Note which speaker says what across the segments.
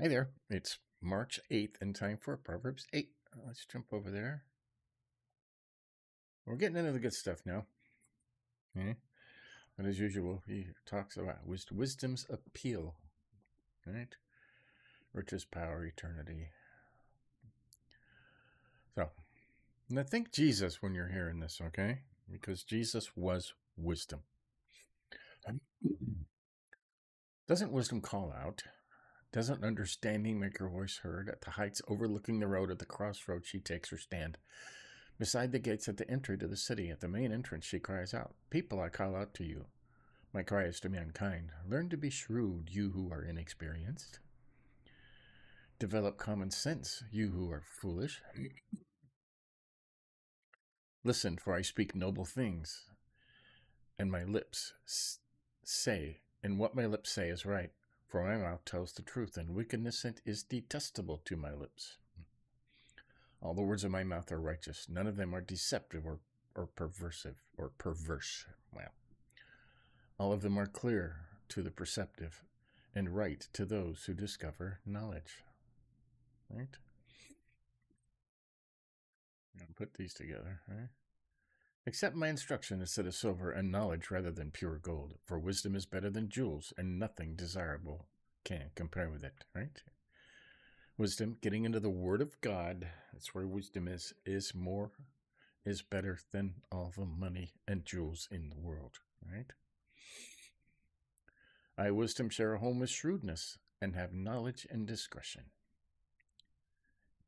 Speaker 1: Hey there, it's March 8th and time for Proverbs 8. Let's jump over there. We're getting into the good stuff now. Okay? And as usual, he talks about wisdom's appeal, right? Riches, power, eternity. So, now think Jesus when you're hearing this, okay? Because Jesus was wisdom. Doesn't wisdom call out? Doesn't understanding make her voice heard? At the heights overlooking the road, at the crossroads, she takes her stand. Beside the gates at the entry to the city, at the main entrance, she cries out, "People, I call out to you." My cry is to mankind, learn to be shrewd, you who are inexperienced. Develop common sense, you who are foolish. Listen, for I speak noble things, and my lips say, and what my lips say is right. For my mouth tells the truth, and wickedness is detestable to my lips. All the words of my mouth are righteous. None of them are deceptive or perversive or perverse. Well, all of them are clear to the perceptive and right to those who discover knowledge. Right? I'll put these together, right? Accept my instruction instead of silver, and knowledge rather than pure gold. For wisdom is better than jewels, and nothing desirable can compare with it, right? Wisdom, getting into the Word of God, that's where wisdom is better than all the money and jewels in the world, right? I, wisdom, share a home with shrewdness, and have knowledge and discretion.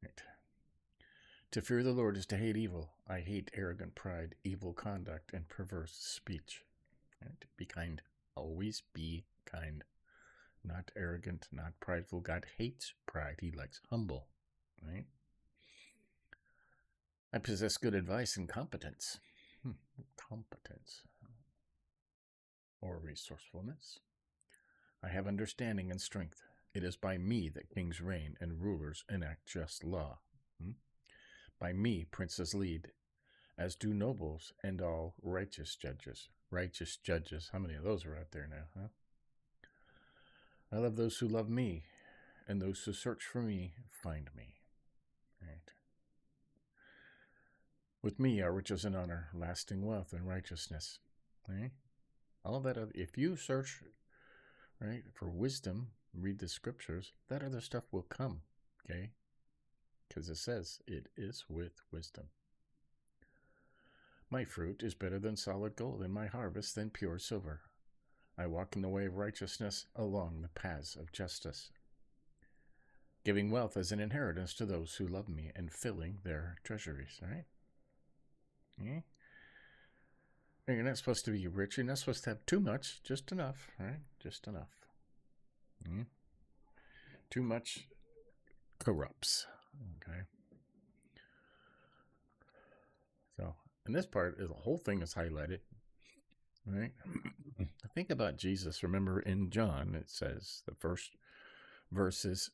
Speaker 1: Right. To fear the Lord is to hate evil. I hate arrogant pride, evil conduct, and perverse speech. Right? Be kind. Always be kind. Not arrogant, not prideful. God hates pride. He likes humble. Right? I possess good advice and competence. Competence. Or resourcefulness. I have understanding and strength. It is by me that kings reign and rulers enact just law. By me princes lead, as do nobles and all righteous judges. Righteous judges. How many of those are out there now, huh? I love those who love me, and those who search for me find me. Right. With me are riches and honor, lasting wealth and righteousness. Right? All of that, if you search, right, for wisdom, read the scriptures, that other stuff will come, okay? Because it says it is with wisdom. My fruit is better than solid gold, and my harvest than pure silver. I walk in the way of righteousness along the paths of justice, giving wealth as an inheritance to those who love me and filling their treasuries, right? Yeah. You're not supposed to be rich. You're not supposed to have too much, just enough, right? Just enough. Yeah. Too much corrupts, okay? So, and this part is the whole thing is highlighted, right? Think about Jesus. Remember in John, it says the first verse is,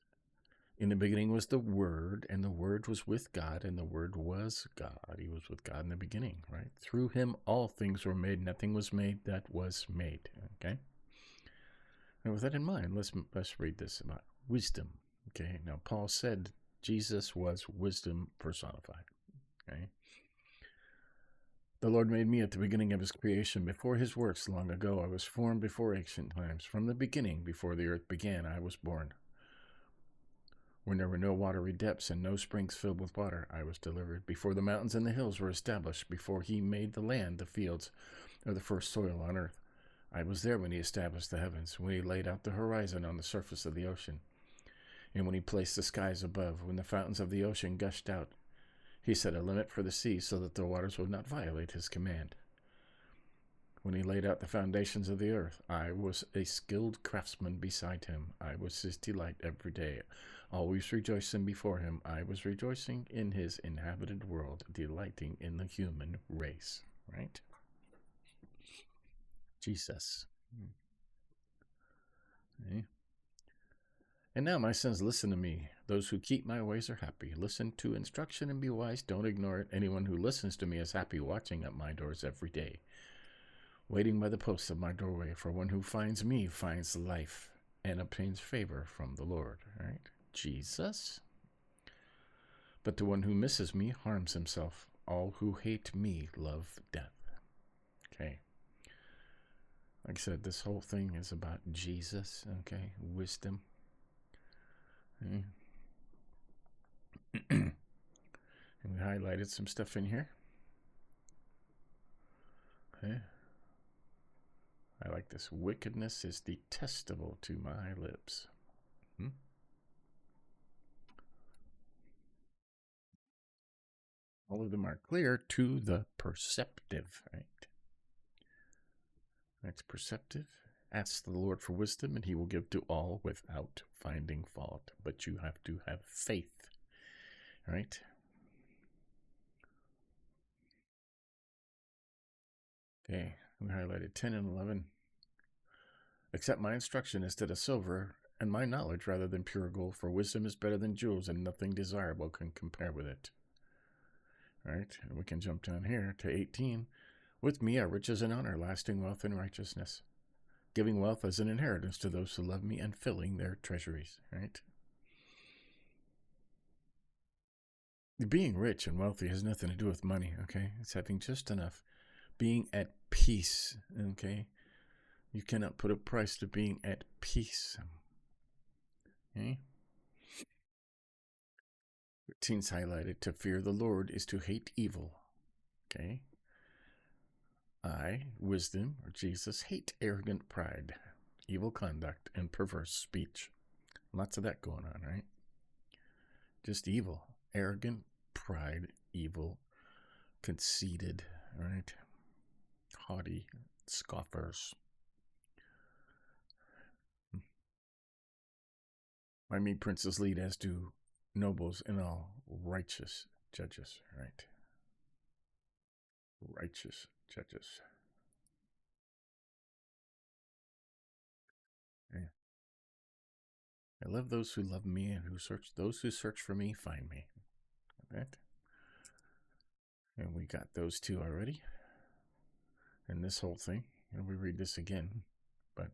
Speaker 1: in the beginning was the Word, and the Word was with God, and the Word was God. He was with God in the beginning, right? Through him all things were made. Nothing was made that was made, okay? And with that in mind, let's read this about wisdom, okay? Now, Paul said Jesus was wisdom personified, okay? The Lord made me at the beginning of his creation, before his works long ago. I was formed before ancient times. From the beginning, before the earth began, I was born. When there were no watery depths and no springs filled with water, I was delivered. Before the mountains and the hills were established, before he made the land, the fields, or the first soil on earth, I was there when he established the heavens, when he laid out the horizon on the surface of the ocean, and when he placed the skies above, when the fountains of the ocean gushed out. He set a limit for the sea so that the waters would not violate his command. When he laid out the foundations of the earth, I was a skilled craftsman beside him. I was his delight every day, always rejoicing before him. I was rejoicing in his inhabited world, delighting in the human race. Right? Jesus. Okay. And now, my sons, listen to me. Those who keep my ways are happy. Listen to instruction and be wise. Don't ignore it. Anyone who listens to me is happy, watching at my doors every day, waiting by the posts of my doorway. For one who finds me finds life and obtains favor from the Lord. Right? Jesus. But the one who misses me harms himself. All who hate me love death. Okay. Like I said, this whole thing is about Jesus. Okay. Wisdom. Okay. And we highlighted some stuff in here. Okay. I like this. Wickedness is detestable to my lips. All of them are clear to the perceptive, right? That's perceptive. Ask the Lord for wisdom, and he will give to all without finding fault. But you have to have faith, right? Okay, we highlighted 10 and 11. Accept my instruction instead of silver, and my knowledge rather than pure gold, for wisdom is better than jewels, and nothing desirable can compare with it. All right, and we can jump down here to 18. With me are riches and honor, lasting wealth and righteousness, giving wealth as an inheritance to those who love me and filling their treasuries. Right? Being rich and wealthy has nothing to do with money. Okay, it's having just enough, being at peace. Okay, you cannot put a price to being at peace. Okay. 13's highlighted. To fear the Lord is to hate evil. Okay. I, wisdom, or Jesus, hate arrogant pride, evil conduct, and perverse speech. Lots of that going on, right? Just evil, arrogant pride, evil, conceited, right? Haughty, scoffers. I mean, princes lead as do nobles and all righteous judges, right? Righteous judges. Yeah. I love those who love me and those who search for me find me. Right? And we got those two already. And this whole thing. And we read this again. But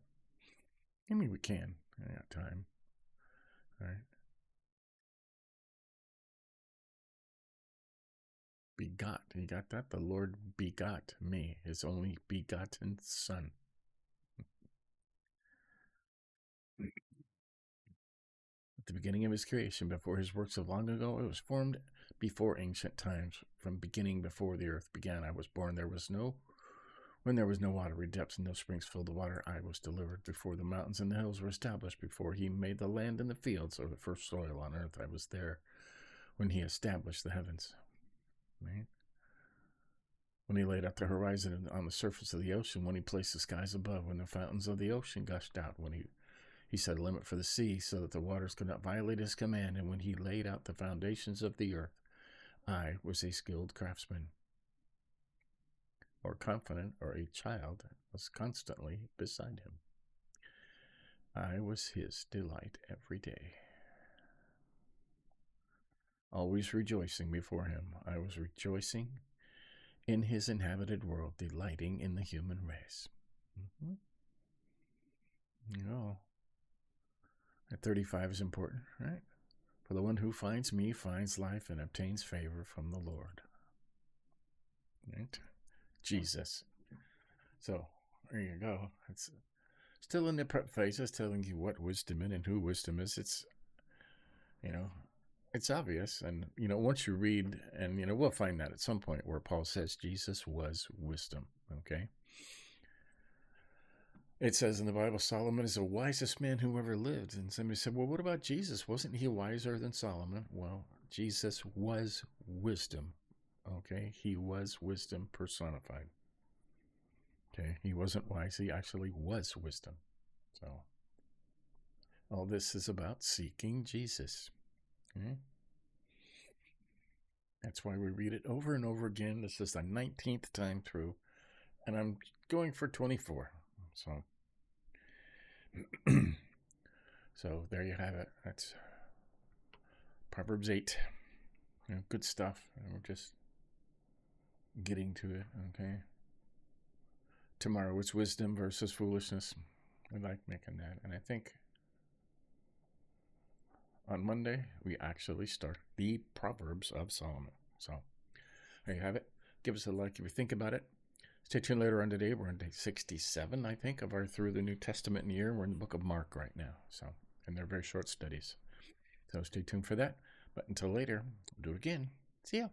Speaker 1: I mean we can. I got time. All right. Begot. You got that? The Lord begot me, his only begotten Son. At the beginning of his creation, before his works of long ago, it was formed before ancient times. From beginning, before the earth began, I was born. When there was no watery depths and no springs filled the water, I was delivered. Before the mountains and the hills were established, before he made the land and the fields, or the first soil on earth, I was there. When he established the heavens, right? When he laid out the horizon on the surface of the ocean, when he placed the skies above, when the fountains of the ocean gushed out, when he set a limit for the sea so that the waters could not violate his command, and when he laid out the foundations of the earth, I was a skilled craftsman, or confident, or a child was constantly beside him. I was his delight every day, always rejoicing before him. I was rejoicing in his inhabited world, delighting in the human race. You know, at 35 is important, right? For the one who finds me finds life and obtains favor from the Lord. Right? Jesus. So, there you go. It's still in the prep phases, telling you what wisdom is and who wisdom is. It's, it's obvious. And, once you read, and, we'll find that at some point where Paul says Jesus was wisdom. Okay? It says in the Bible, Solomon is the wisest man who ever lived. And somebody said, well, what about Jesus? Wasn't he wiser than Solomon? Well, Jesus was wisdom. Okay? He was wisdom personified. Okay? He wasn't wise. He actually was wisdom. So, all this is about seeking Jesus. Okay? That's why we read it over and over again. This is the 19th time through. And I'm going for 24. So, so there you have it. That's Proverbs 8. Good stuff. And we're just getting to it. Okay. Tomorrow it's wisdom versus foolishness. I like making that. And I think on Monday, we actually start the Proverbs of Solomon. So there you have it. Give us a like if you think about it. Stay tuned later on today. We're on day 67, I think, of our Through the New Testament year. We're in the book of Mark right now. And they're very short studies. So stay tuned for that. But until later, we'll do it again. See ya.